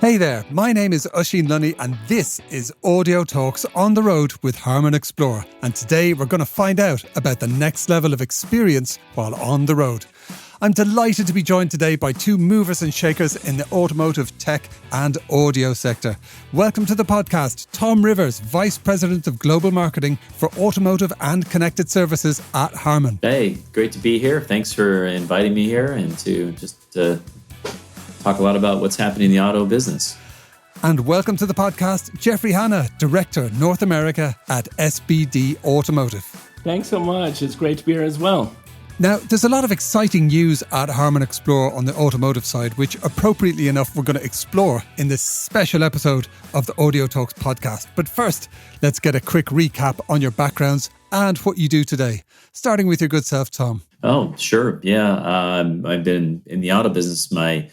Hey there, my name is Oisin Lunny and this is Audio Talks on the Road with HARMAN ExPLORE. And today we're going to find out about the next level of experience while on the road. I'm delighted to be joined today by two movers and shakers in the automotive, tech and audio sector. Welcome to the podcast, Tom Rivers, Vice President of Global Marketing for Automotive and Connected Services at HARMAN. Hey, great to be here. Thanks for inviting me here and to talk a lot about what's happening in the auto business. And welcome to the podcast, Jeffrey Hannah, Director, North America at SBD Automotive. Thanks so much. It's great to be here as well. Now, there's a lot of exciting news at HARMAN ExPLORE on the automotive side, which appropriately enough, we're going to explore in this special episode of the Audio Talks podcast. But first, let's get a quick recap on your backgrounds and what you do today. Starting with your good self, Tom. Oh, sure. Yeah. I've been in the auto business my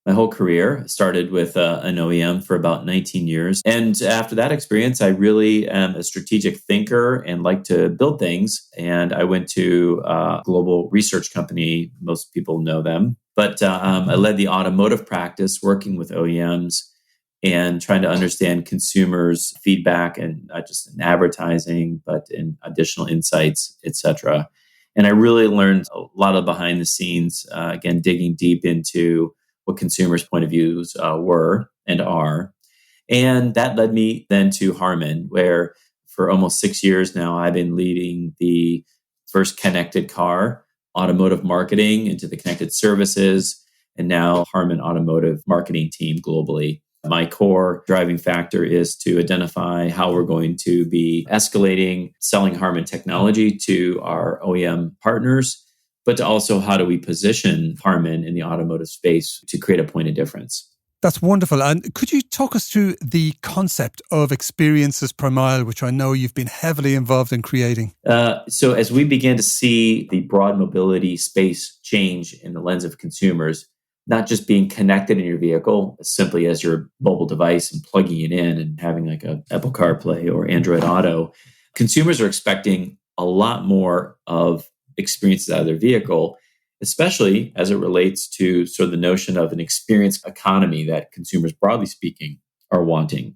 whole career. Started with an OEM for about 19 years. And after that experience, I really am a strategic thinker and like to build things. And I went to a global research company. Most people know them. But I led the automotive practice, working with OEMs and trying to understand consumers' feedback, and not just in advertising, but in additional insights, et cetera. And I really learned a lot of behind the scenes, again, digging deep into what consumers' point of views were and are. And that led me then to HARMAN, where for almost 6 years now, I've been leading the first connected car automotive marketing into the connected services, and now HARMAN Automotive marketing team globally. My core driving factor is to identify how we're going to be escalating selling HARMAN technology to our OEM partners, but also how do we position HARMAN in the automotive space to create a point of difference. That's wonderful. And could you talk us through the concept of experiences per mile, which I know you've been heavily involved in creating? So as we began to see the broad mobility space change in the lens of consumers, not just being connected in your vehicle simply as your mobile device and plugging it in and having like a Apple CarPlay or Android Auto, consumers are expecting a lot more of experiences out of their vehicle, especially as it relates to sort of the notion of an experience economy that consumers, broadly speaking, are wanting.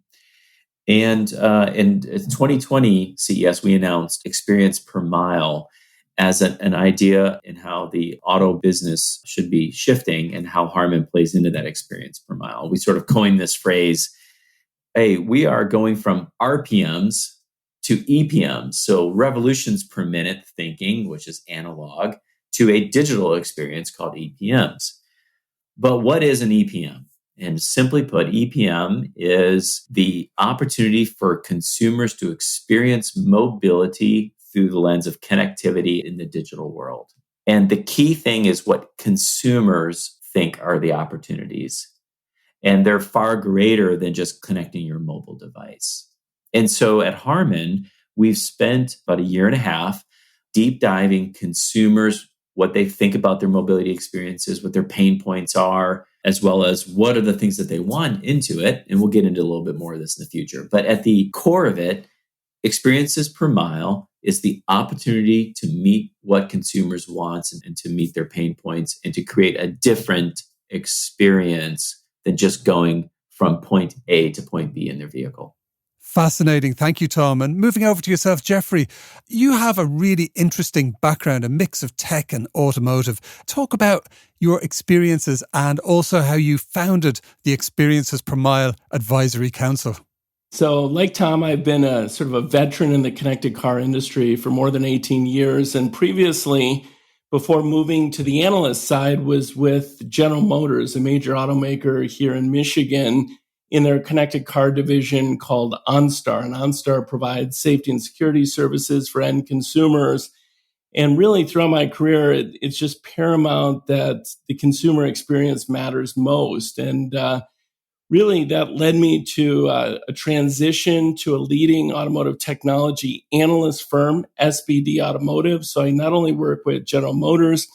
And in 2020 CES, we announced experience per mile as an idea in how the auto business should be shifting and how HARMAN plays into that experience per mile. We sort of coined this phrase, hey, we are going from RPMs to EPMs, so revolutions per minute thinking, which is analog, to a digital experience called EPMs. But what is an EPM? And simply put, EPM is the opportunity for consumers to experience mobility through the lens of connectivity in the digital world. And the key thing is what consumers think are the opportunities. And they're far greater than just connecting your mobile device. And so at HARMAN, we've spent about 1.5 years deep diving consumers, what they think about their mobility experiences, what their pain points are, as well as what are the things that they want into it. And we'll get into a little bit more of this in the future. But at the core of it, experiences per mile is the opportunity to meet what consumers want and to meet their pain points and to create a different experience than just going from point A to point B in their vehicle. Fascinating. Thank you, Tom. And moving over to yourself, Jeffrey, you have a really interesting background, a mix of tech and automotive. Talk about your experiences and also how you founded the Experiences Per Mile Advisory Council. So like Tom, I've been a sort of a veteran in the connected car industry for more than 18 years. And previously, before moving to the analyst side, was with General Motors, a major automaker here in Michigan, in their connected car division called OnStar. And OnStar provides safety and security services for end consumers. And really throughout my career, it's just paramount that the consumer experience matters most. And really that led me to a transition to a leading automotive technology analyst firm, SBD Automotive. So I not only work with General Motors,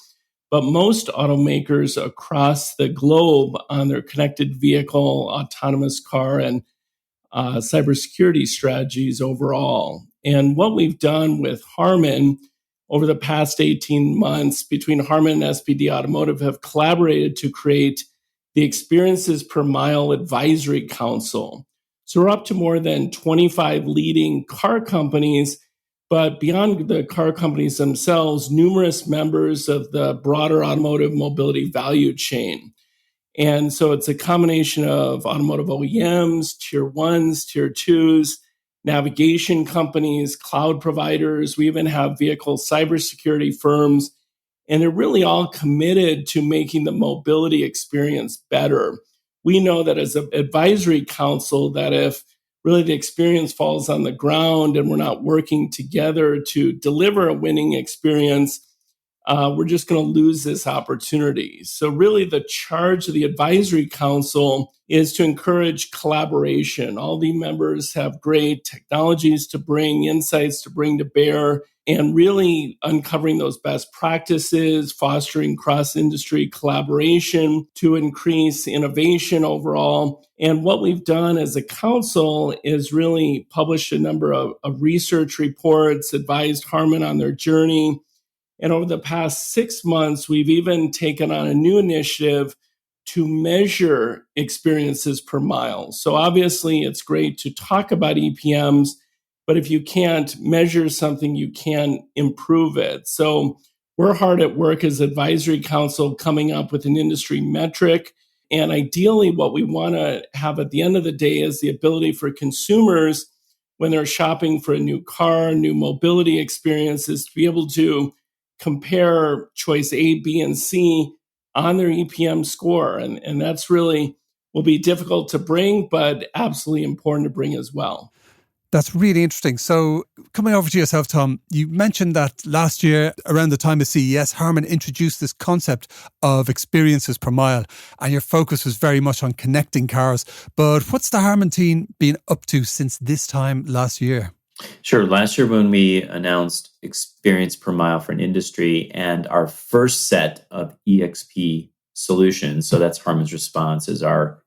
but most automakers across the globe on their connected vehicle, autonomous car, and cybersecurity strategies overall. And what we've done with HARMAN over the past 18 months between HARMAN and SBD Automotive have collaborated to create the Experiences Per Mile Advisory Council. So we're up to more than 25 leading car companies, but beyond the car companies themselves, numerous members of the broader automotive mobility value chain. And so it's a combination of automotive OEMs, tier ones, tier twos, navigation companies, cloud providers. We even have vehicle cybersecurity firms, and they're really all committed to making the mobility experience better. We know that as an advisory council, that if really the experience falls on the ground and we're not working together to deliver a winning experience, we're just going to lose this opportunity. So really the charge of the advisory council is to encourage collaboration. All the members have great technologies to bring, insights to bring to bear, and really uncovering those best practices, fostering cross-industry collaboration to increase innovation overall. And what we've done as a council is really published a number of research reports, advised HARMAN on their journey. And over the past 6 months, we've even taken on a new initiative to measure experiences per mile. So obviously, it's great to talk about EPMs, but if you can't measure something, you can't improve it. So we're hard at work as advisory council coming up with an industry metric. And ideally, what we want to have at the end of the day is the ability for consumers, when they're shopping for a new car, new mobility experiences, to be able to compare choice A, B, and C on their EPM score. And that's really will be difficult to bring, but absolutely important to bring as well. That's really interesting. So coming over to yourself, Tom, you mentioned that last year around the time of CES, HARMAN introduced this concept of experiences per mile, and your focus was very much on connecting cars. But what's the HARMAN team been up to since this time last year? Sure. Last year when we announced experience per mile for an industry and our first set of EXP solutions, so that's HARMAN's response is our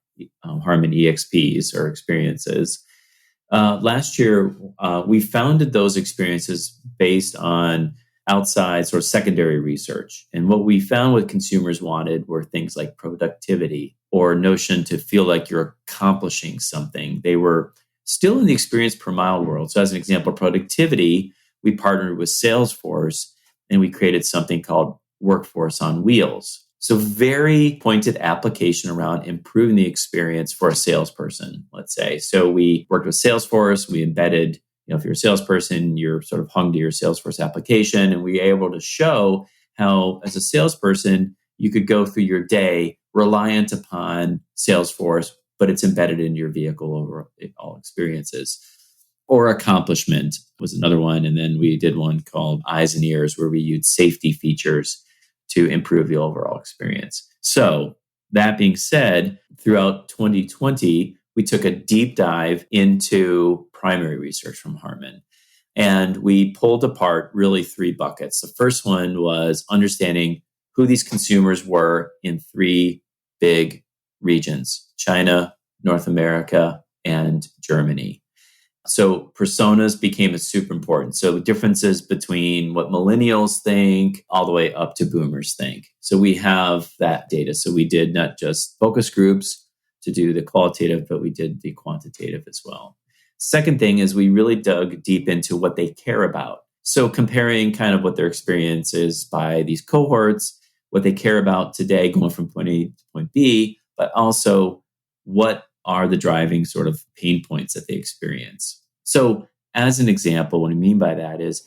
HARMAN EXPs or experiences. Last year, we founded those experiences based on outside sort of secondary research. And what we found what consumers wanted were things like productivity or notion to feel like you're accomplishing something. They were still in the experience per mile world. So as an example, productivity, we partnered with Salesforce and we created something called Workforce on Wheels. So very pointed application around improving the experience for a salesperson, let's say. So we worked with Salesforce, we embedded, if you're a salesperson, you're sort of hung to your Salesforce application. And we were able to show how, as a salesperson, you could go through your day reliant upon Salesforce, but it's embedded in your vehicle over all experiences. Or accomplishment was another one. And then we did one called Eyes and Ears, where we used safety features to improve the overall experience. So that being said, throughout 2020, we took a deep dive into primary research from HARMAN. And we pulled apart really 3 buckets. The first one was understanding who these consumers were in 3 big regions: China, North America, and Germany. So personas became super important. So differences between what millennials think all the way up to boomers think. So we have that data. So we did not just focus groups to do the qualitative, but we did the quantitative as well. Second thing is we really dug deep into what they care about. So comparing kind of what their experience is by these cohorts, what they care about today going from point A to point B, but also what are the driving sort of pain points that they experience. So as an example, what I mean by that is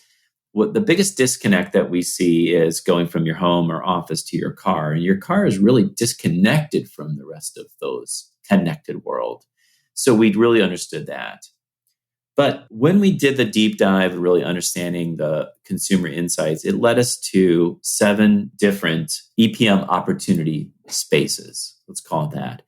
what the biggest disconnect that we see is going from your home or office to your car. And your car is really disconnected from the rest of those connected world. So we really understood that. But when we did the deep dive, really understanding the consumer insights, it led us to 7 different EPM opportunity spaces. Let's call it that.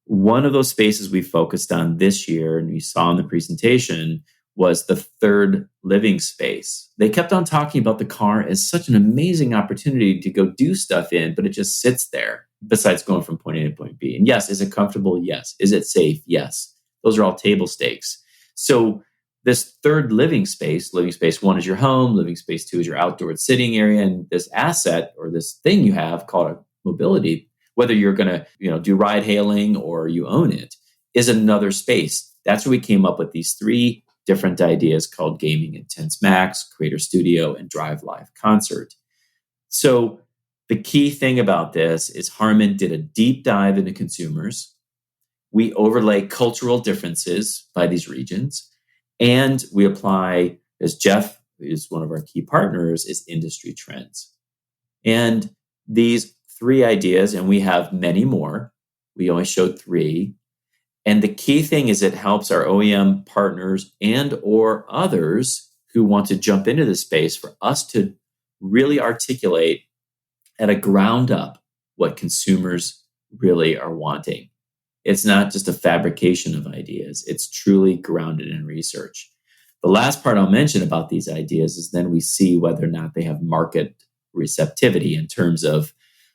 One of those spaces we focused on this year, and we saw in the presentation, was the third living space. They kept on talking about the car as such an amazing opportunity to go do stuff in, but it just sits there besides going from point A to point B. And yes, is it comfortable? Yes. Is it safe? Yes. Those are all table stakes. So this third living space 1 is your home, living space 2 is your outdoor sitting area, and this asset or this thing you have called a mobility, whether you're going to, do ride hailing or you own it, is another space. That's where we came up with these 3 different ideas called Gaming Intense Max, Creator Studio, and Drive Live Concert. So the key thing about this is Harman did a deep dive into consumers. We overlay cultural differences by these regions, and we apply, as Jeff is one of our key partners, is industry trends. And these 3 ideas, and we have many more, we only showed 3. And the key thing is it helps our OEM partners and or others who want to jump into the space for us to really articulate at a ground up what consumers really are wanting. It's not just a fabrication of ideas. It's truly grounded in research. The last part I'll mention about these ideas is then we see whether or not they have market receptivity in terms of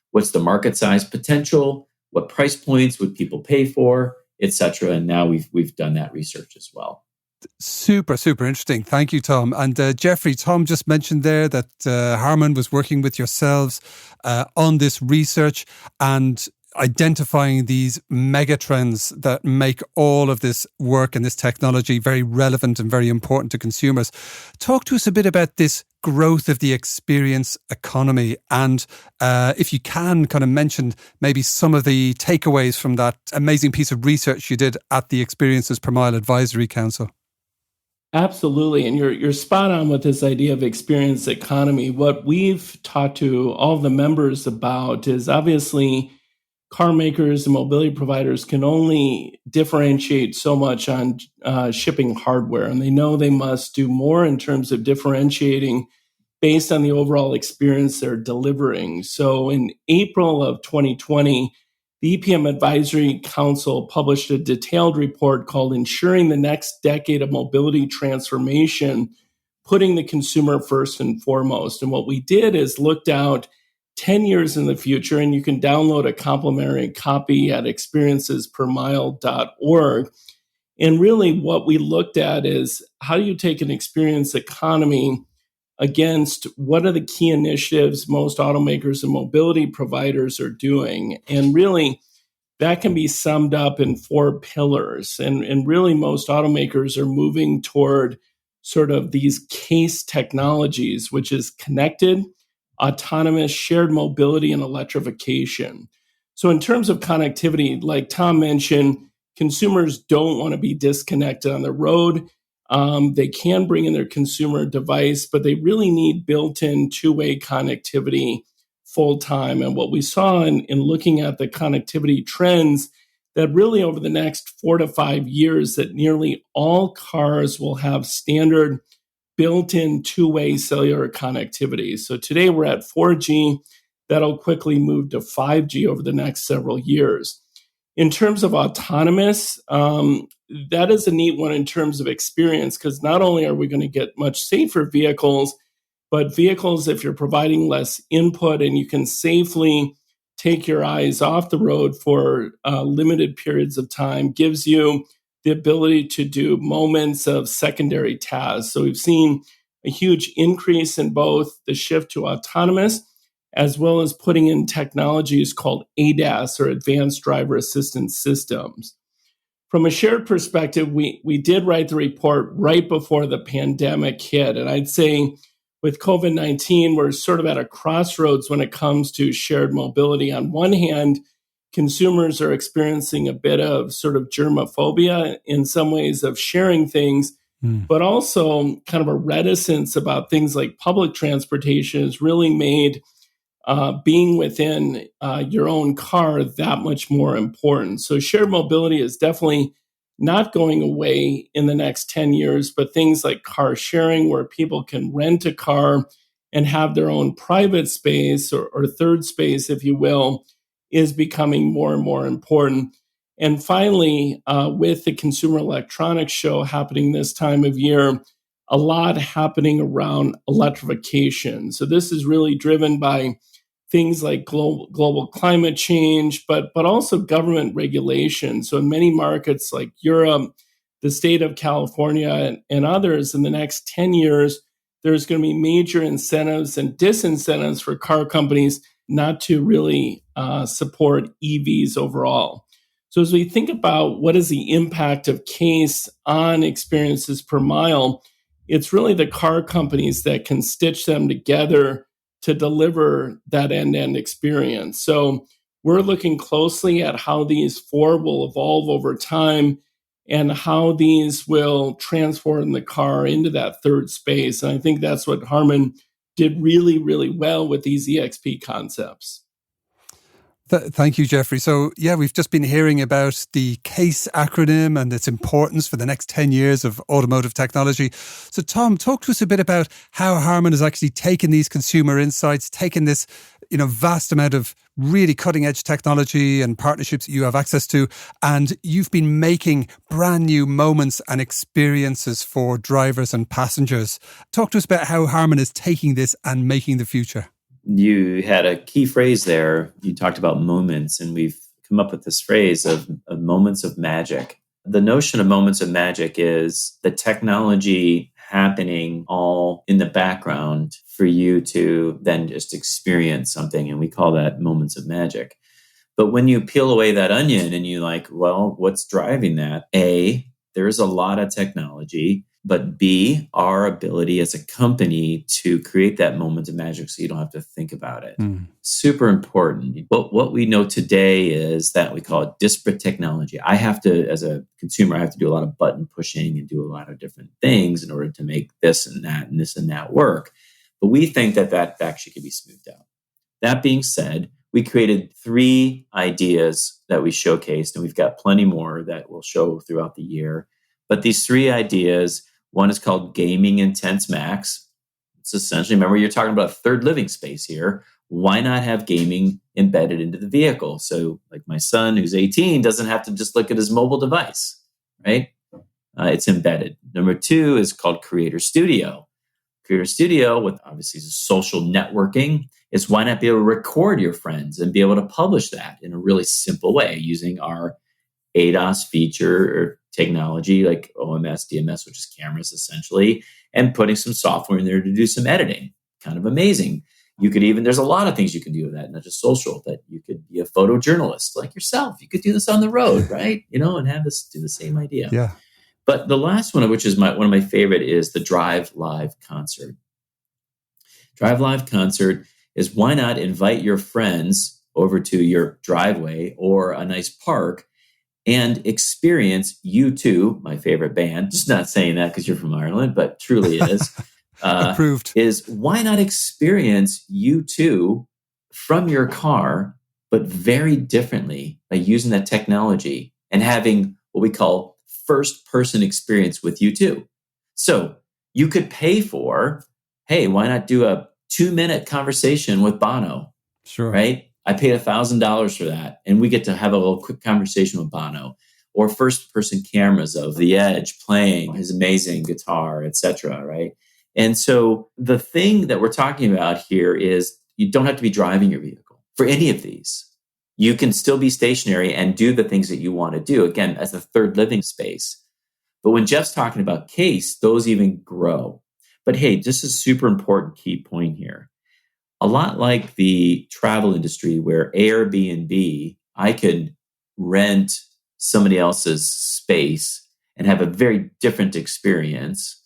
what's the market size potential, what price points would people pay for, etc. And now we've done that research as well. Super, super interesting. Thank you, Tom. And Jeffrey, Tom just mentioned there that Harman was working with yourselves on this research and identifying these mega trends that make all of this work and this technology very relevant and very important to consumers. Talk to us a bit about this growth of the experience economy, and if you can kind of mention maybe some of the takeaways from that amazing piece of research you did at the Experiences Per Mile Advisory Council. Absolutely. And you're spot on with this idea of experience economy. What we've talked to all the members about is obviously car makers and mobility providers can only differentiate so much on shipping hardware. And they know they must do more in terms of differentiating based on the overall experience they're delivering. So in April of 2020, the EPM Advisory Council published a detailed report called Ensuring the Next Decade of Mobility Transformation, Putting the Consumer First and Foremost. And what we did is looked out 10 years in the future, and you can download a complimentary copy at experiencespermile.org. And really what we looked at is how do you take an experience economy against what are the key initiatives most automakers and mobility providers are doing. And really, that can be summed up in 4 pillars. And really, most automakers are moving toward sort of these case technologies, which is connected, autonomous, shared mobility, and electrification. So in terms of connectivity, like Tom mentioned, consumers don't want to be disconnected on the road. They can bring in their consumer device, but they really need built-in two-way connectivity full-time. And what we saw in looking at the connectivity trends, that really over the next 4 to 5 years, that nearly all cars will have standard built-in two-way cellular connectivity. So today we're at 4G. That'll quickly move to 5G over the next several years. In terms of autonomous, that is a neat one in terms of experience, because not only are we going to get much safer vehicles, but vehicles, if you're providing less input and you can safely take your eyes off the road for limited periods of time, gives you the ability to do moments of secondary tasks. So we've seen a huge increase in both the shift to autonomous, as well as putting in technologies called ADAS, or Advanced Driver Assistance Systems. From a shared perspective, we did write the report right before the pandemic hit. And I'd say with COVID-19, we're sort of at a crossroads when it comes to shared mobility. On one hand, consumers are experiencing a bit of sort of germophobia in some ways of sharing things, but also kind of a reticence about things like public transportation has really made being within your own car that much more important. So shared mobility is definitely not going away in the next 10 years, but things like car sharing, where people can rent a car and have their own private space or third space, if you will, is becoming more and more important. And finally, with the Consumer Electronics Show happening this time of year, a lot happening around electrification. So this is really driven by things like global climate change, but also government regulation. So in many markets like Europe, the state of California, and others, in the next 10 years, there's going to be major incentives and disincentives for car companies not to really support EVs overall. So as we think about what is the impact of CASE on experiences per mile, it's really the car companies that can stitch them together to deliver that end-to-end experience. So we're looking closely at how these four will evolve over time and how these will transform the car into that third space. And I think that's what HARMAN did really, really well with these EXP concepts. Thank you, Jeffrey. So, yeah, we've just been hearing about the CASE acronym and its importance for the next 10 years of automotive technology. So, Tom, talk to us a bit about how HARMAN has actually taken these consumer insights, taken this, vast amount of really cutting edge technology and partnerships that you have access to, and you've been making brand new moments and experiences for drivers and passengers. Talk to us about how HARMAN is taking this and making the future. You had a key phrase there. You talked about moments, and we've come up with this phrase of moments of magic. The notion of moments of magic is the technology happening all in the background for you to then just experience something, and we call that moments of magic. But when you peel away that onion and you like, well, what's driving that? A, there's a lot of technology. But B, our ability as a company to create that moment of magic so you don't have to think about it. Super important. But what we know today is that we call it disparate technology. I have to, as a consumer, I have to do a lot of button pushing and do a lot of different things in order to make this and that and this and that work. But we think that actually can be smoothed out. That being said, we created 3 ideas that we showcased, and we've got plenty more that we'll show throughout the year. But these 3 ideas, one is called Gaming Intense Max. It's essentially, remember, you're talking about a third living space here. Why not have gaming embedded into the vehicle? So like my son, who's 18, doesn't have to just look at his mobile device, right? It's embedded. Number 2 is called Creator Studio. Creator Studio, with obviously social networking, is why not be able to record your friends and be able to publish that in a really simple way using our ADAS feature or technology like OMS, DMS, which is cameras essentially, and putting some software in there to do some editing. Kind of amazing. You could even, there's a lot of things you can do with that, not just social, that you could be a photojournalist like yourself. You could do this on the road, right? And have this, do the same idea. Yeah. But the last one, which is one of my favorite, is the Drive Live Concert. Drive Live Concert is why not invite your friends over to your driveway or a nice park and experience U2, my favorite band. Just not saying that because you're from Ireland, but truly is. Approved. Is why not experience U2 from your car, but very differently by using that technology and having what we call first-person experience with U2. So you could pay for, hey, why not do a 2-minute conversation with Bono? Sure. Right? I paid $1,000 for that, and we get to have a little quick conversation with Bono, or first-person cameras of The Edge playing his amazing guitar, etc. Right? And so the thing that we're talking about here is you don't have to be driving your vehicle for any of these. You can still be stationary and do the things that you want to do, again, as a third living space. But when Jeff's talking about CASE, those even grow. But hey, this is a super important key point here. A lot like the travel industry where Airbnb, I could rent somebody else's space and have a very different experience.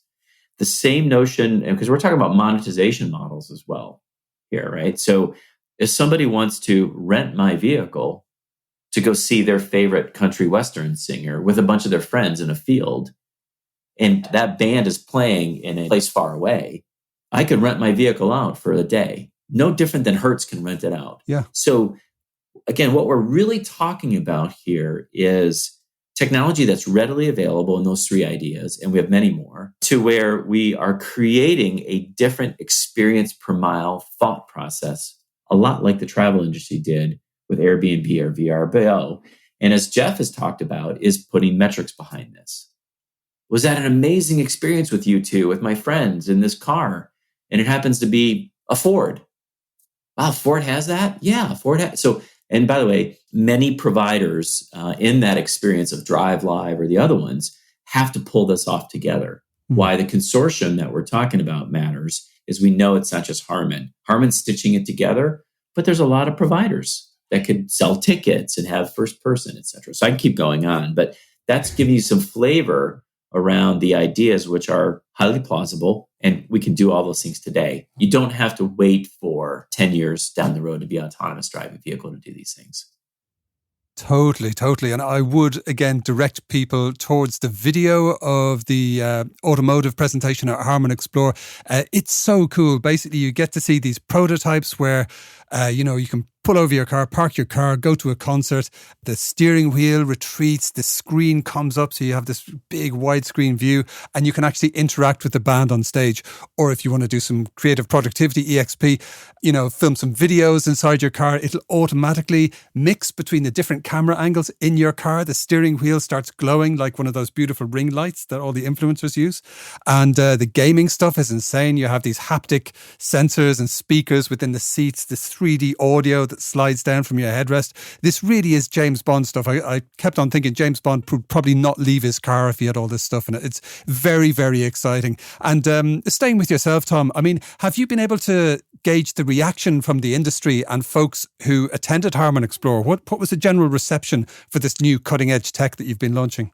The same notion, because we're talking about monetization models as well here, right? So if somebody wants to rent my vehicle to go see their favorite country western singer with a bunch of their friends in a field, and that band is playing in a place far away, I could rent my vehicle out for a day. No different than Hertz can rent it out. Yeah. So again, what we're really talking about here is technology that's readily available in those 3 ideas, and we have many more, to where we are creating a different experience per mile thought process, a lot like the travel industry did with Airbnb or VRBO. And as Jeff has talked about, is putting metrics behind this. Was that an amazing experience with U2, with my friends in this car? And it happens to be a Ford. Wow, Ford has that? Yeah, Ford has. So, and by the way, many providers in that experience of Drive Live or the other ones have to pull this off together. Why the consortium that we're talking about matters is we know it's not just HARMAN. HARMAN's stitching it together, but there's a lot of providers that could sell tickets and have first person, et cetera. So I can keep going on, but that's giving you some flavor around the ideas, which are highly plausible, and we can do all those things today. You don't have to wait for 10 years down the road to be an autonomous driving vehicle to do these things. Totally, totally. And I would, again, direct people towards the video of the automotive presentation at HARMAN ExPLORE. It's so cool. Basically, you get to see these prototypes where, you can pull over your car, park your car, go to a concert. The steering wheel retreats, the screen comes up, so you have this big widescreen view, and you can actually interact with the band on stage. Or if you want to do some creative productivity, EXP, film some videos inside your car. It'll automatically mix between the different camera angles in your car. The steering wheel starts glowing like one of those beautiful ring lights that all the influencers use. And the gaming stuff is insane. You have these haptic sensors and speakers within the seats, this 3D audio that slides down from your headrest. This really is James Bond stuff. I kept on thinking James Bond would probably not leave his car if he had all this stuff in it. It's very, very exciting. And staying with yourself, Tom, I mean, have you been able to gauge the reaction from the industry and folks who attended HARMAN ExPLORE? What was the general reception for this new cutting edge tech that you've been launching?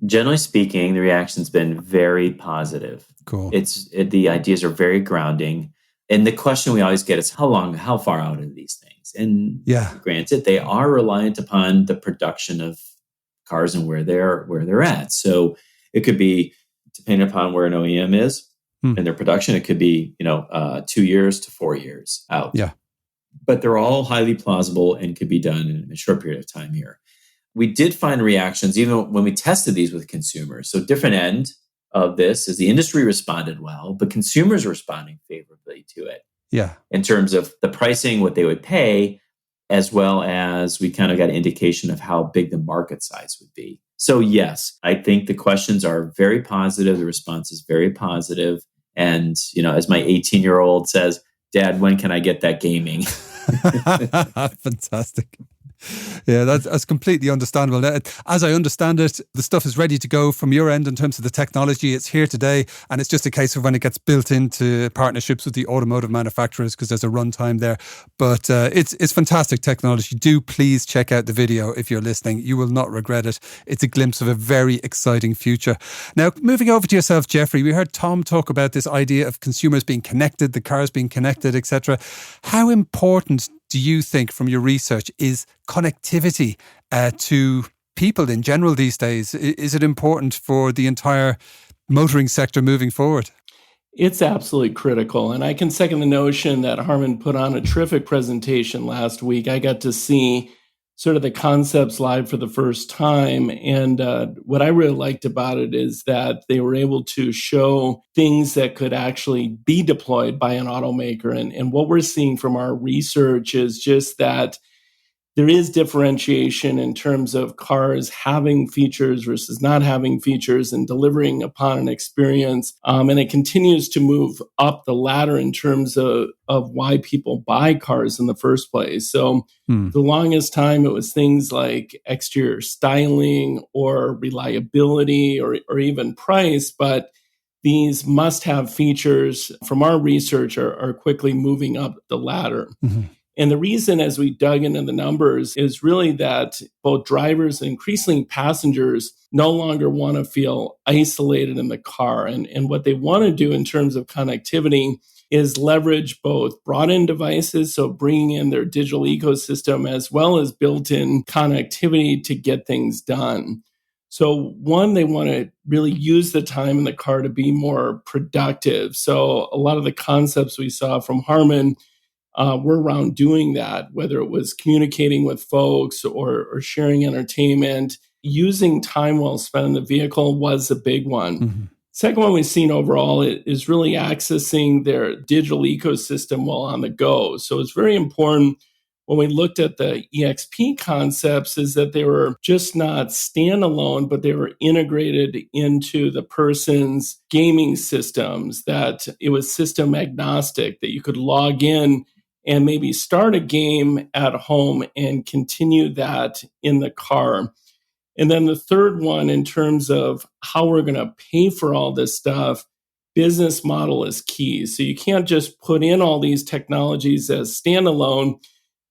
Generally speaking, the reaction's been very positive. Cool. The ideas are very grounding. And the question we always get is how far out are these things? And granted, they are reliant upon the production of cars and where they're at. So it could be depending upon where an OEM is in their production. It could be 2 years to 4 years out. Yeah, but they're all highly plausible and could be done in a short period of time here. We did find reactions even when we tested these with consumers. So different end of this is the industry responded well, but consumers are responding favorably to it. Yeah. In terms of the pricing, what they would pay, as well as we kind of got an indication of how big the market size would be. So yes, I think the questions are very positive. The response is very positive. And, as my 18-year-old says, Dad, when can I get that gaming? Fantastic. Yeah, that's completely understandable. As I understand it, the stuff is ready to go from your end in terms of the technology. It's here today, and it's just a case of when it gets built into partnerships with the automotive manufacturers, because there's a runtime there. But it's fantastic technology. Do please check out the video if you're listening. You will not regret it. It's a glimpse of a very exciting future. Now, moving over to yourself, Jeffrey, we heard Tom talk about this idea of consumers being connected, the cars being connected, etc. How important do you think, from your research, is connectivity to people in general these days? Is it important for the entire motoring sector moving forward? It's absolutely critical. And I can second the notion that HARMAN put on a terrific presentation last week. I got to see sort of the concepts live for the first time. And what I really liked about it is that they were able to show things that could actually be deployed by an automaker. And what we're seeing from our research is just that there is differentiation in terms of cars having features versus not having features and delivering upon an experience. And it continues to move up the ladder in terms of why people buy cars in the first place. So the longest time it was things like exterior styling or reliability or even price, but these must-have features from our research are quickly moving up the ladder. Mm-hmm. And the reason, as we dug into the numbers, is really that both drivers and increasingly passengers no longer want to feel isolated in the car. And what they want to do in terms of connectivity is leverage both brought-in devices, so bringing in their digital ecosystem, as well as built-in connectivity to get things done. So one, they want to really use the time in the car to be more productive. So a lot of the concepts we saw from HARMAN were around doing that, whether it was communicating with folks or sharing entertainment. Using time well spent in the vehicle was a big one. Mm-hmm. Second one we've seen overall is really accessing their digital ecosystem while on the go. So it's very important when we looked at the EXP concepts is that they were just not standalone, but they were integrated into the person's gaming systems, that it was system agnostic, that you could log in and maybe start a game at home and continue that in the car. And then the third one, in terms of how we're going to pay for all this stuff, business model is key. So you can't just put in all these technologies as standalone.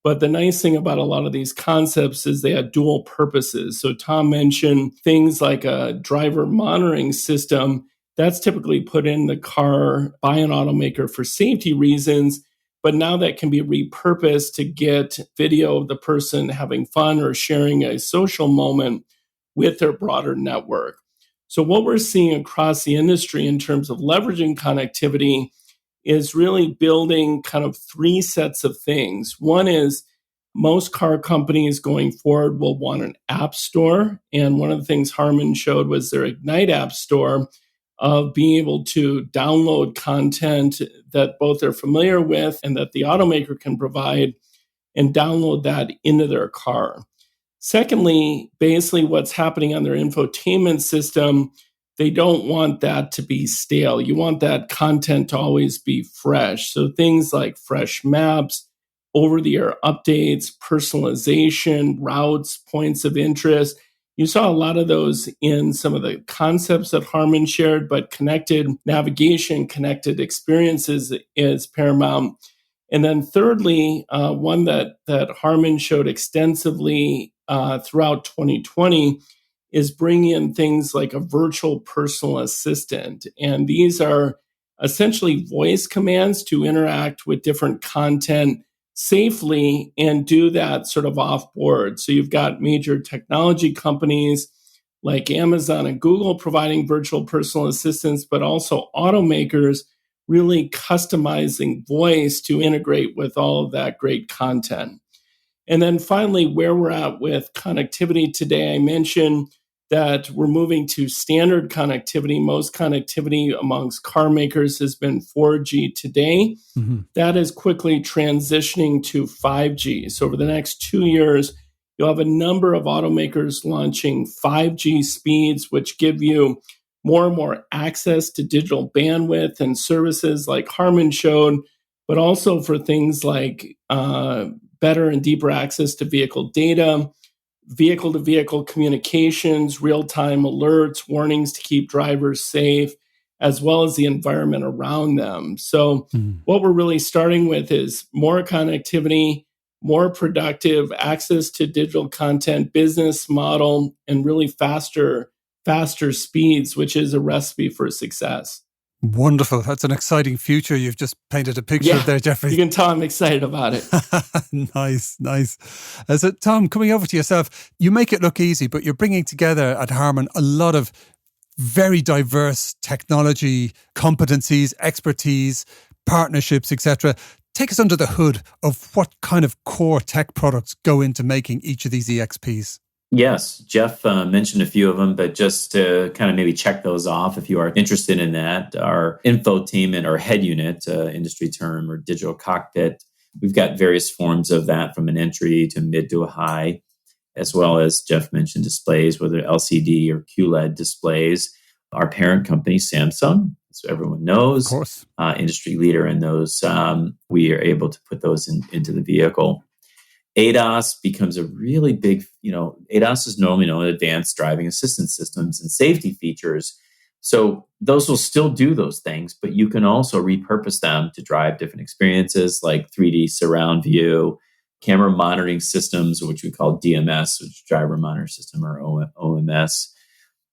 But the nice thing about a lot of these concepts is they have dual purposes. So Tom mentioned things like a driver monitoring system. That's typically put in the car by an automaker for safety reasons. But now that can be repurposed to get video of the person having fun or sharing a social moment with their broader network. So what we're seeing across the industry in terms of leveraging connectivity is really building kind of three sets of things. One is most car companies going forward will want an app store. And one of the things Harman showed was their Ignite app store of being able to download content that both they're familiar with and that the automaker can provide and download that into their car. Secondly, basically what's happening on their infotainment system, they don't want that to be stale. You want that content to always be fresh. So things like fresh maps, over-the-air updates, personalization, routes, points of interest. You saw a lot of those in some of the concepts that Harman shared, but connected navigation, connected experiences is paramount. And then thirdly, one that Harman showed extensively throughout 2020 is bringing in things like a virtual personal assistant. And these are essentially voice commands to interact with different content safely and do that sort of off board. So you've got major technology companies like Amazon and Google providing virtual personal assistants, but also automakers really customizing voice to integrate with all of that great content. And then finally, where we're at with connectivity today, I mentioned that we're moving to standard connectivity. Most connectivity amongst car makers has been 4G today. Mm-hmm. That is quickly transitioning to 5G. So over the next 2 years, you'll have a number of automakers launching 5G speeds, which give you more and more access to digital bandwidth and services like Harman showed, but also for things like better and deeper access to vehicle data, vehicle-to-vehicle communications, real-time alerts, warnings to keep drivers safe, as well as the environment around them. So what we're really starting with is more connectivity, more productive access to digital content, business model, and really faster speeds, which is a recipe for success. Wonderful. That's an exciting future you've just painted a picture of there, Jeffrey. You can tell I'm excited about it. Nice. So, Tom, coming over to yourself, you make it look easy, but you're bringing together at Harman a lot of very diverse technology, competencies, expertise, partnerships, etc. Take us under the hood of what kind of core tech products go into making each of these EXPs. Yes, Jeff mentioned a few of them, but just to kind of maybe check those off if you are interested in that, our infotainment or head unit, industry term, or digital cockpit, we've got various forms of that from an entry to mid to a high, as well as Jeff mentioned displays, whether LCD or QLED displays. Our parent company, Samsung, so everyone knows, of course, industry leader in those, we are able to put those into the vehicle. ADAS becomes a really big, ADAS is normally known as advanced driving assistance systems and safety features. So those will still do those things, but you can also repurpose them to drive different experiences like 3D surround view, camera monitoring systems, which we call DMS, which is driver monitor system, or OMS.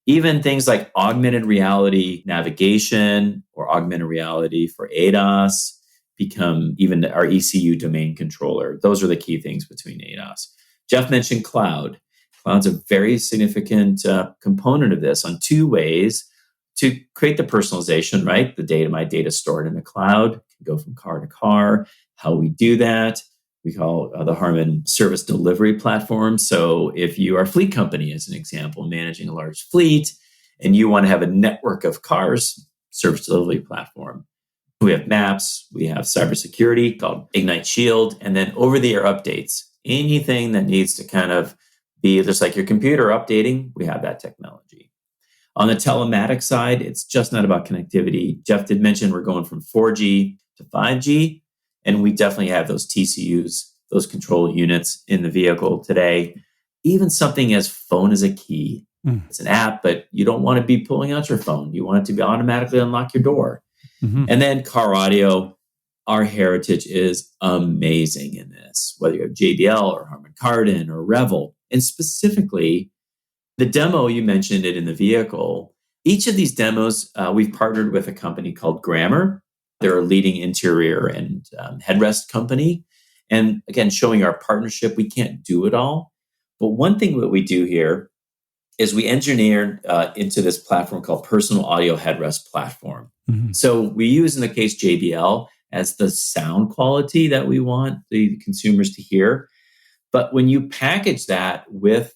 Even things like augmented reality navigation or augmented reality for ADAS become even our ECU domain controller. Those are the key things between ADAS. Jeff mentioned cloud. Cloud's a very significant component of this on two ways to create the personalization, right? My data stored in the cloud, can go from car to car. How we do that, we call the Harman service delivery platform. So if you are a fleet company, as an example, managing a large fleet, and you want to have a network of cars, service delivery platform. We have maps, we have cybersecurity called Ignite Shield, and then over-the-air updates. Anything that needs to kind of be just like your computer updating, we have that technology. On the telematics side, it's just not about connectivity. Jeff did mention we're going from 4G to 5G, and we definitely have those TCUs, those control units in the vehicle today. Even something as phone as a key. It's an app, but you don't want to be pulling out your phone. You want it to be automatically unlock your door. Mhm. And then car audio, our heritage is amazing in this, whether you have JBL or Harman Kardon or Revel. And specifically, the demo, you mentioned it in the vehicle. Each of these demos, we've partnered with a company called Grammar. They're a leading interior and headrest company. And again, showing our partnership, we can't do it all. But one thing that we do here is we engineered into this platform called Personal Audio Headrest Platform. Mhm. So we use, in the case, JBL as the sound quality that we want the consumers to hear. But when you package that with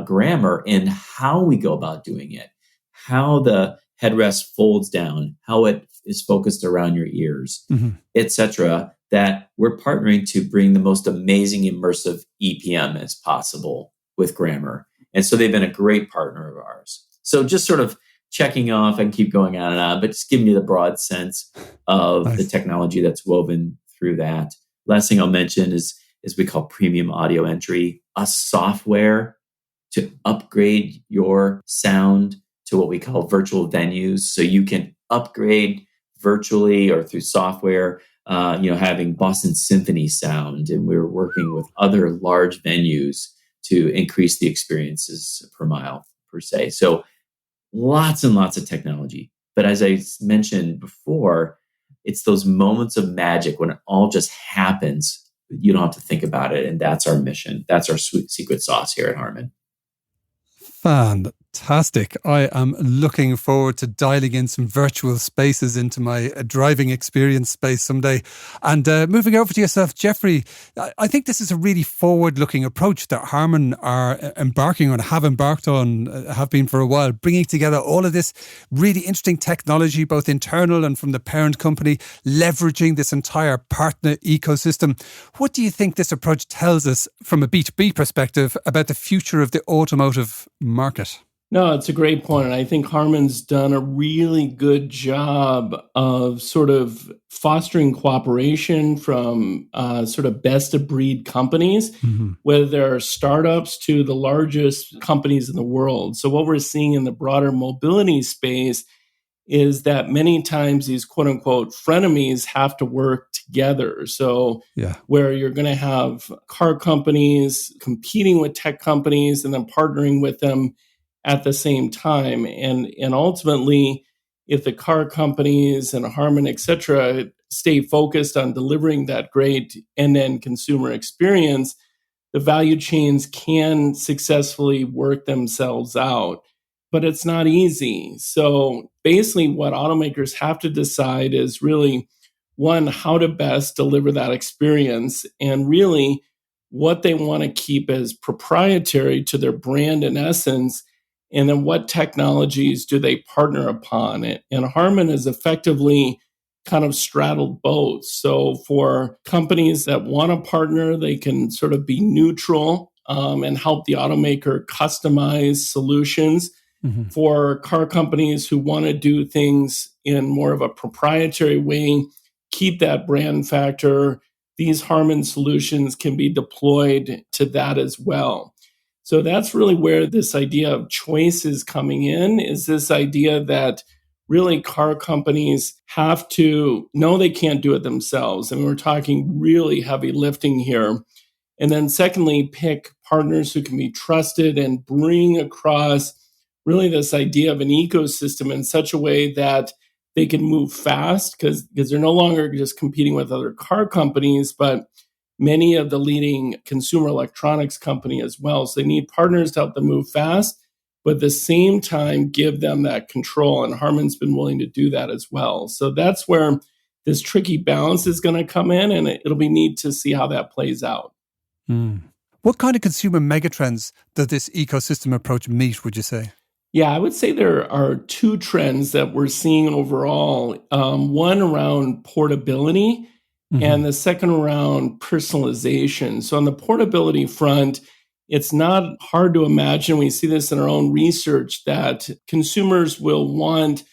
Grammar and how we go about doing it, how the headrest folds down, how it is focused around your ears, Mhm. etc., that we're partnering to bring the most amazing immersive EPM as possible with Grammar. And so they've been a great partner of ours. So just sort of checking off, I can keep going on and on, but just giving you the broad sense of the Nice. technology that's woven through that. Last thing I'll mention is we call premium audio entry, a software to upgrade your sound to what we call virtual venues. So you can upgrade virtually or through software, having Boston Symphony sound. And we're working with other large venues to increase the experiences per mile, per se. So lots and lots of technology. But as I mentioned before, it's those moments of magic when it all just happens. You don't have to think about it. And that's our mission. That's our sweet secret sauce here at Harman. Fantastic. I am looking forward to dialing in some virtual spaces into my driving experience space someday. And moving over to yourself, Jeffrey, I think this is a really forward-looking approach that Harman are embarking on, have embarked on, have been for a while, bringing together all of this really interesting technology, both internal and from the parent company, leveraging this entire partner ecosystem. What do you think this approach tells us from a B2B perspective about the future of the automotive market? No, it's a great point. And I think Harman's done a really good job of sort of fostering cooperation from sort of best of breed companies, Mm-hmm. whether they're startups to the largest companies in the world. So what we're seeing in the broader mobility space is that many times these quote unquote frenemies have to work together. So Yeah. where you're going to have car companies competing with tech companies and then partnering with them at the same time. And ultimately, if the car companies and Harman, et cetera, stay focused on delivering that great end-to-end consumer experience, the value chains can successfully work themselves out. But it's not easy. So basically, what automakers have to decide is really, one, how to best deliver that experience, and really what they want to keep as proprietary to their brand and essence, and then what technologies do they partner upon it. And Harman is effectively kind of straddled both. So for companies that want to partner, they can sort of be neutral and help the automaker customize solutions. Mm-hmm. For car companies who want to do things in more of a proprietary way, keep that brand factor, these Harman solutions can be deployed to that as well. So that's really where this idea of choice is coming in, is this idea that really car companies have to know they can't do it themselves. And we're talking really heavy lifting here. And then secondly, pick partners who can be trusted and bring across really this idea of an ecosystem in such a way that they can move fast because they're no longer just competing with other car companies, but many of the leading consumer electronics company as well. So they need partners to help them move fast, but at the same time, give them that control. And Harman's been willing to do that as well. So that's where this tricky balance is going to come in, and it'll be neat to see how that plays out. Mm. What kind of consumer megatrends does this ecosystem approach meet, would you say? Yeah, I would say there are two trends that we're seeing overall. One around portability, Mm-hmm. and the second around personalization. So on the portability front, it's not hard to imagine, we see this in our own research, that consumers will want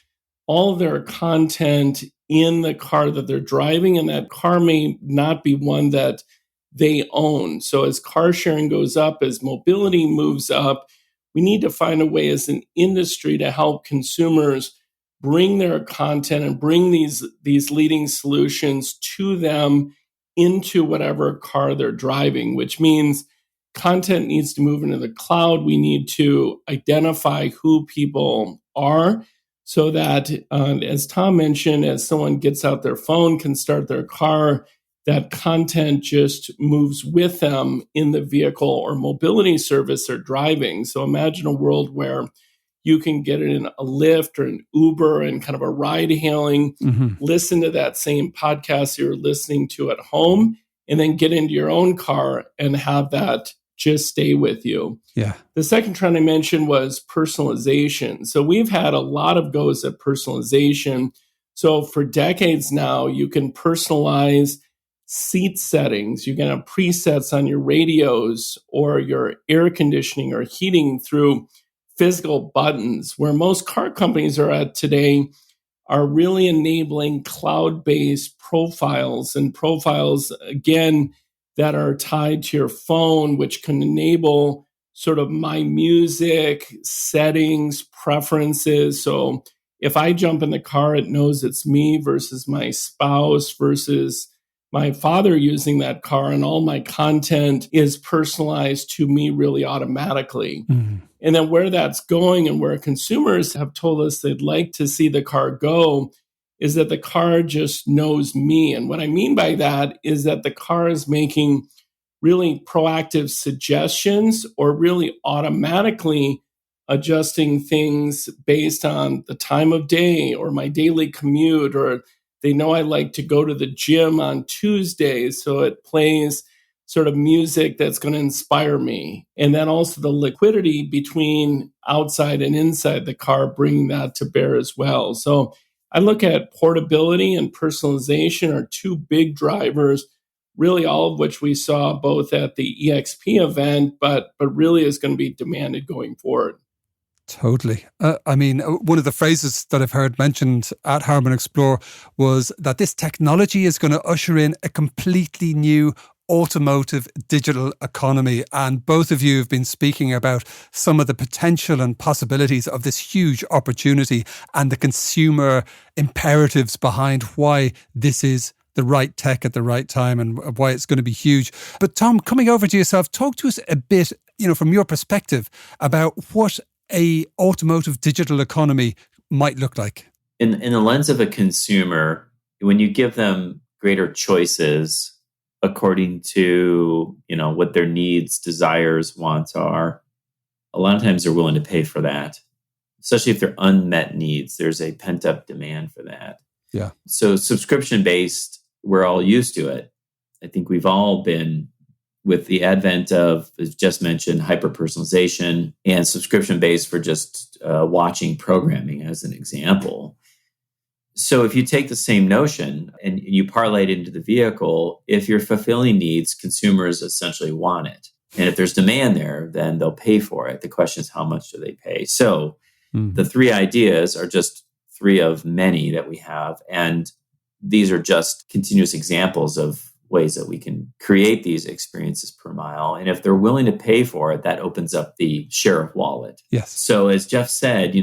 all of their content in the car that they're driving, and that car may not be one that they own. So as car sharing goes up, as mobility moves up, we need to find a way as an industry to help consumers bring their content and bring these leading solutions to them into whatever car they're driving, which means content needs to move into the cloud. We need to identify who people are so that, as Tom mentioned, as someone gets out their phone, can start their car, that content just moves with them in the vehicle or mobility service they're driving. So imagine a world where you can get in a Lyft or an Uber and kind of a ride hailing, listen to that same podcast you're listening to at home, and then get into your own car and have that just stay with you. Yeah. The second trend I mentioned was personalization. So we've had a lot of goes at personalization. So for decades now, you can personalize seat settings. You can have presets on your radios or your air conditioning or heating through physical buttons. Where most car companies are at today are really enabling cloud-based profiles, and profiles, again, that are tied to your phone, which can enable sort of my music, settings, preferences. So if I jump in the car, it knows it's me versus my spouse versus my father using that car, and all my content is personalized to me really automatically. And then where that's going and where consumers have told us they'd like to see the car go is that the car just knows me. And what I mean by that is that the car is making really proactive suggestions or really automatically adjusting things based on the time of day or my daily commute, or they know I like to go to the gym on Tuesdays, so it plays sort of music that's going to inspire me. And then also the liquidity between outside and inside the car, bringing that to bear as well. So I look at portability and personalization are two big drivers, really all of which we saw both at the EXP event, but really is going to be demanded going forward. Totally. I mean, one of the phrases that I've heard mentioned at HARMAN ExPLORE was that this technology is going to usher in a completely new automotive digital economy. And both of you have been speaking about some of the potential and possibilities of this huge opportunity and the consumer imperatives behind why this is the right tech at the right time and why it's going to be huge. But Tom, coming over to yourself, talk to us a bit, from your perspective about what a automotive digital economy might look like. In the lens of a consumer, when you give them greater choices according to, what their needs, desires, wants are, a lot of times they're willing to pay for that. Especially if they're unmet needs, there's a pent-up demand for that. Yeah. So subscription-based, we're all used to it. I think we've all been, with the advent of, as just mentioned, hyper-personalization and subscription-based for just watching programming as an example. So if you take the same notion and you parlay it into the vehicle, if you're fulfilling needs, consumers essentially want it. And if there's demand there, then they'll pay for it. The question is, how much do they pay? So the three ideas are just three of many that we have. And these are just continuous examples of ways that we can create these experiences per mile. And if they're willing to pay for it, that opens up the share of wallet. Yes. So as Jeff said,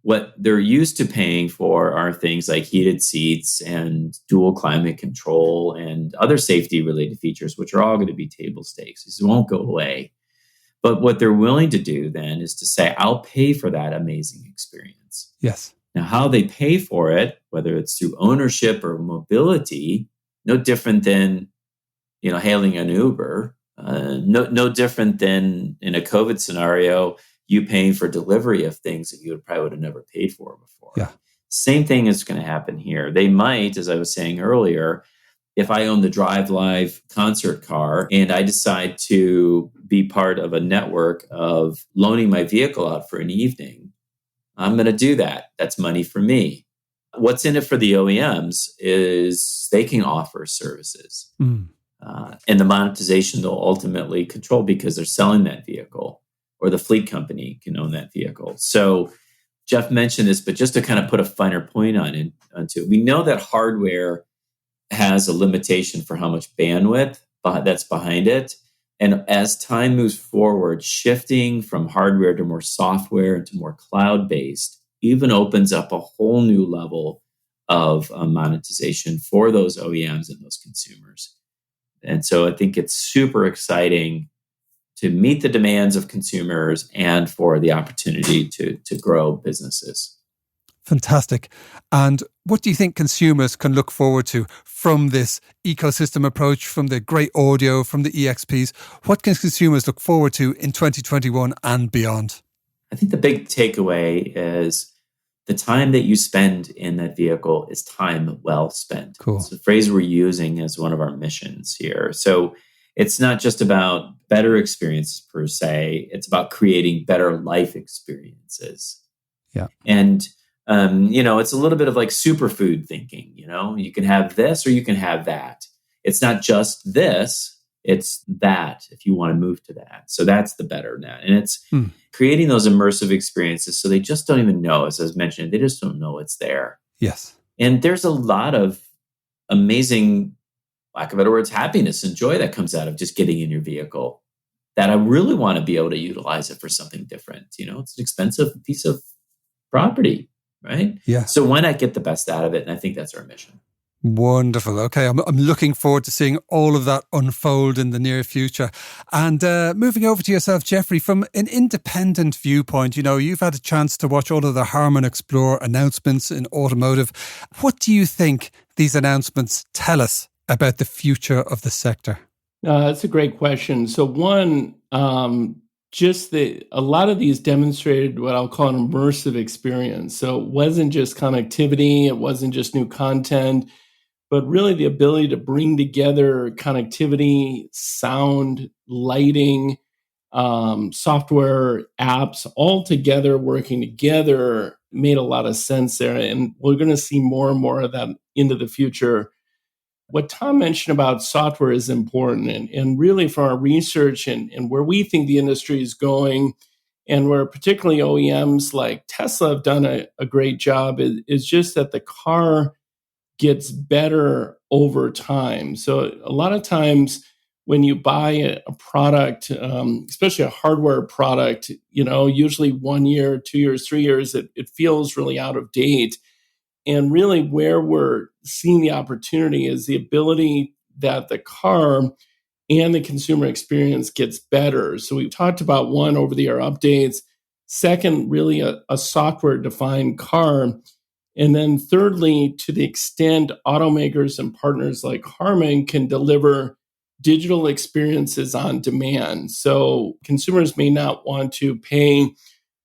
what they're used to paying for are things like heated seats and dual climate control and other safety related features, which are all going to be table stakes. This won't go away. But what they're willing to do then is to say, I'll pay for that amazing experience. Yes. Now, how they pay for it, whether it's through ownership or mobility, no different than, hailing an Uber, no different than in a COVID scenario, you paying for delivery of things that you probably would have never paid for before. Yeah. Same thing is going to happen here. They might, as I was saying earlier, if I own the Drive Live concert car and I decide to be part of a network of loaning my vehicle out for an evening, I'm going to do that. That's money for me. What's in it for the OEMs is they can offer services. And the monetization they'll ultimately control because they're selling that vehicle, or the fleet company can own that vehicle. So Jeff mentioned this, but just to kind of put a finer point onto it, we know that hardware has a limitation for how much bandwidth that's behind it. And as time moves forward, shifting from hardware to more software and to more cloud-based, even opens up a whole new level of monetization for those OEMs and those consumers. And so I think it's super exciting to meet the demands of consumers and for the opportunity to grow businesses. Fantastic. And what do you think consumers can look forward to from this ecosystem approach, from the great audio, from the EXPs? What can consumers look forward to in 2021 and beyond? I think the big takeaway is the time that you spend in that vehicle is time well spent. Cool. It's a phrase we're using as one of our missions here. So it's not just about better experiences per se. It's about creating better life experiences. Yeah. And, it's a little bit of like superfood thinking, you can have this or you can have that. It's not just this, it's that if you want to move to that. So that's the better now. And it's creating those immersive experiences so they just don't even know, as I was mentioning, they just don't know it's there. Yes. And there's a lot of amazing, lack of better words, happiness and joy that comes out of just getting in your vehicle that I really want to be able to utilize it for something different. It's an expensive piece of property, right? Yeah. So why not get the best out of it? And I think that's our mission. Wonderful. Okay, I'm looking forward to seeing all of that unfold in the near future. And moving over to yourself, Jeffrey, from an independent viewpoint, you've had a chance to watch all of the HARMAN ExPLORE announcements in automotive. What do you think these announcements tell us about the future of the sector? That's a great question. So one, a lot of these demonstrated what I'll call an immersive experience. So it wasn't just connectivity, it wasn't just new content, but really the ability to bring together connectivity, sound, lighting, software, apps, all together, working together made a lot of sense there. And we're going to see more and more of that into the future. What Tom mentioned about software is important. And really from our research and where we think the industry is going, and where particularly OEMs like Tesla have done a great job, is just that the car gets better over time. So a lot of times when you buy a product, especially a hardware product, usually 1 year, 2 years, 3 years, it feels really out of date. And really where we're seeing the opportunity is the ability that the car and the consumer experience gets better. So we've talked about one, over-the-air updates. Second, really a software-defined car. And then thirdly, to the extent automakers and partners like HARMAN can deliver digital experiences on demand. So consumers may not want to pay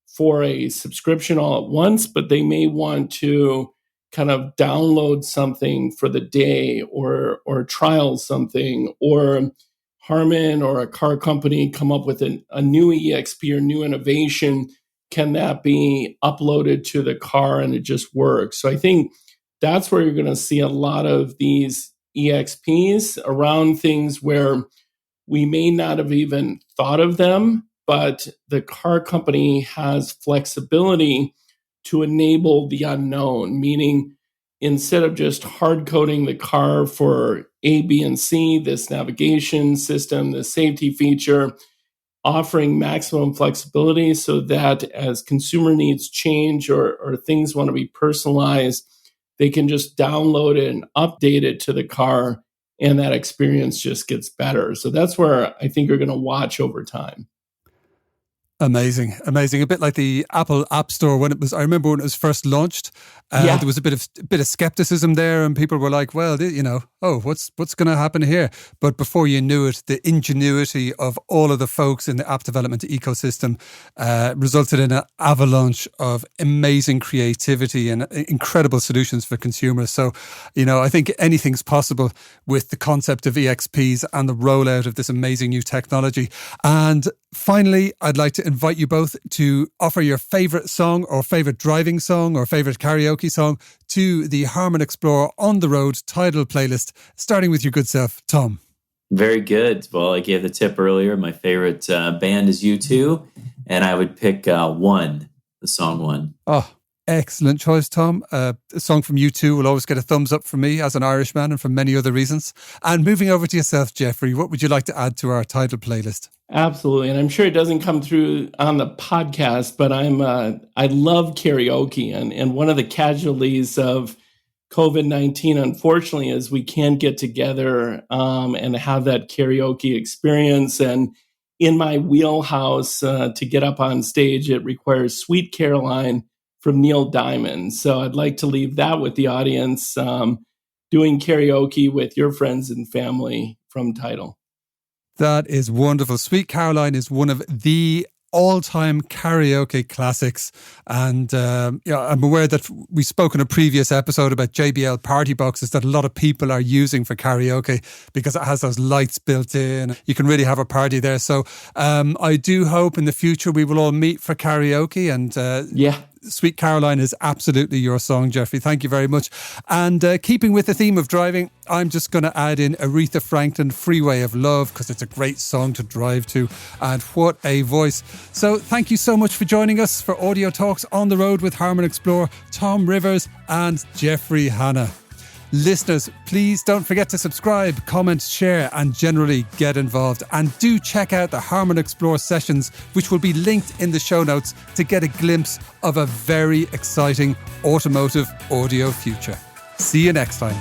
for a subscription all at once, but they may want to kind of download something for the day or trial something, or HARMAN or a car company come up with a new EXP or new innovation. Can that be uploaded to the car and it just works? So I think that's where you're going to see a lot of these EXPs around things where we may not have even thought of them, but the car company has flexibility to enable the unknown, meaning instead of just hard coding the car for A, B, and C, this navigation system, this safety feature, offering maximum flexibility so that as consumer needs change or things want to be personalized, they can just download it and update it to the car, and that experience just gets better. So that's where I think you're going to watch over time. Amazing. A bit like the Apple App Store I remember when it was first launched, there was a bit of skepticism there, and people were like, well, what's going to happen here? But before you knew it, the ingenuity of all of the folks in the app development ecosystem resulted in an avalanche of amazing creativity and incredible solutions for consumers. So, I think anything's possible with the concept of EXPs and the rollout of this amazing new technology. And finally, I'd like to invite you both to offer your favorite song or favorite driving song or favorite karaoke song to the HARMAN ExPLORE On the Road title playlist, starting with your good self, Tom. Very good. Well, I gave the tip earlier. My favorite band is U2, and I would pick the song One. Oh, Excellent choice, Tom. A song from U2 will always get a thumbs up from me as an Irishman and for many other reasons. And moving over to yourself, Jeffrey, what would you like to add to our title playlist? Absolutely. And I'm sure it doesn't come through on the podcast, but I love karaoke. And one of the casualties of COVID-19, unfortunately, is we can't get together and have that karaoke experience. And in my wheelhouse, to get up on stage, it requires Sweet Caroline from Neil Diamond. So I'd like to leave that with the audience, doing karaoke with your friends and family from Tidal. That is wonderful. Sweet Caroline is one of the all-time karaoke classics. And I'm aware that we spoke in a previous episode about JBL party boxes that a lot of people are using for karaoke because it has those lights built in. You can really have a party there. So I do hope in the future we will all meet for karaoke. And Sweet Caroline is absolutely your song, Jeffrey. Thank you very much. And keeping with the theme of driving, I'm just going to add in Aretha Franklin, Freeway of Love, because it's a great song to drive to. And what a voice. So thank you so much for joining us for Audio Talks on the Road with HARMAN ExPLORE, Tom Rivers and Jeffrey Hannah. Listeners, please don't forget to subscribe, comment, share, and generally get involved. And do check out the HARMAN ExPLORE sessions, which will be linked in the show notes to get a glimpse of a very exciting automotive audio future. See you next time.